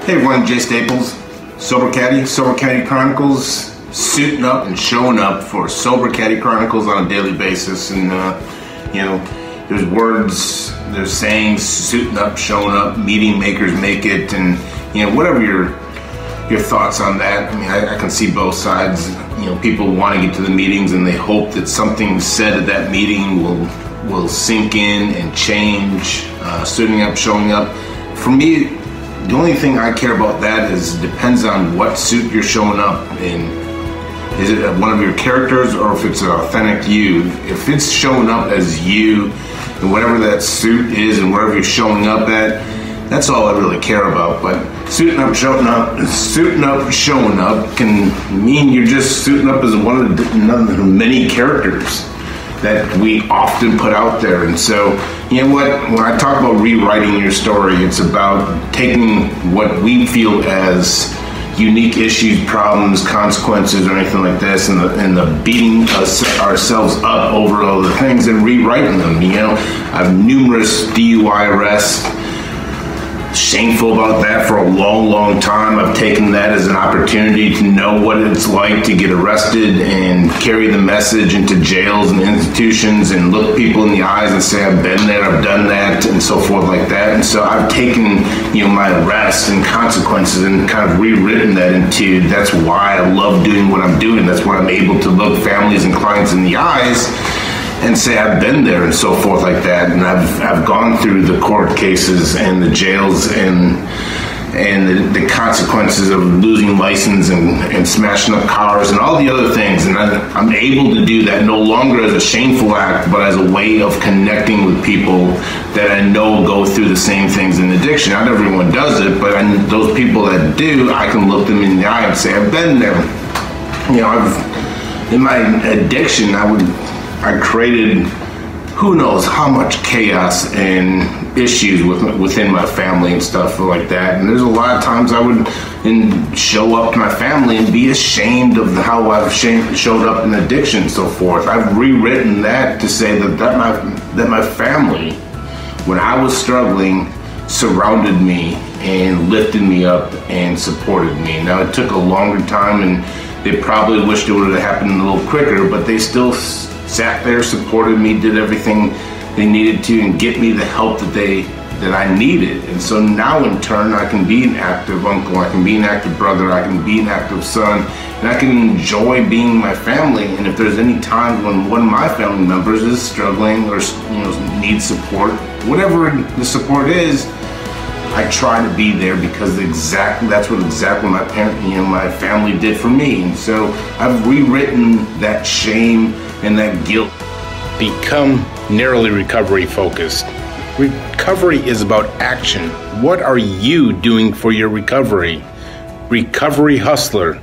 Hey everyone, Jay Staples, Sober Caddy Chronicles, suiting up and showing up for Sober Caddy Chronicles on a daily basis. And, there's words, there's sayings, suiting up, showing up, meeting makers make it, and, whatever your thoughts on that. I mean, I can see both sides. People want to get to the meetings and they hope that something said at that meeting will sink in and change. Suiting up, showing up. For me, the only thing I care about that is depends on what suit you're showing up in. Is it one of your characters or if it's an authentic you? If it's showing up as you and whatever that suit is and wherever you're showing up at, that's all I really care about. But suiting up, showing up can mean you're just suiting up as one of the many characters that we often put out there. And so, you know what, when I talk about rewriting your story, it's about taking what we feel as unique issues, problems, consequences, or anything like this, and the beating ourselves up over all the things and rewriting them. I have numerous DUI arrests. Shameful about that for a long time. I've taken that as an opportunity to know what it's like to get arrested and carry the message into jails and institutions and look people in the eyes and say, I've been there, I've done that, and so forth like that. And so I've taken, my arrests and consequences and kind of rewritten that into, that's why I love doing what I'm doing. That's why I'm able to look families and clients in the eyes and say I've been there and so forth like that, and I've gone through the court cases and the jails and the consequences of losing license and smashing up cars and all the other things, and I'm able to do that no longer as a shameful act, but as a way of connecting with people that I know go through the same things in addiction. Not everyone does it, but those people that do, I can look them in the eye and say I've been there. In my addiction, I created who knows how much chaos and issues within my family and stuff like that. And there's a lot of times I would show up to my family and be ashamed of how I've showed up in addiction and so forth. I've rewritten that to say that my family, when I was struggling, surrounded me and lifted me up and supported me. Now it took a longer time and they probably wished it would have happened a little quicker, but they still sat there, supported me, did everything they needed to, and get me the help that I needed. And so now in turn, I can be an active uncle, I can be an active brother, I can be an active son, and I can enjoy being my family. And if there's any times when one of my family members is struggling or needs support, whatever the support is, I try to be there because that's what exactly my my family did for me. And so I've rewritten that shame and that guilt. Become narrowly recovery focused. Recovery is about action. What are you doing for your recovery? Recovery hustler.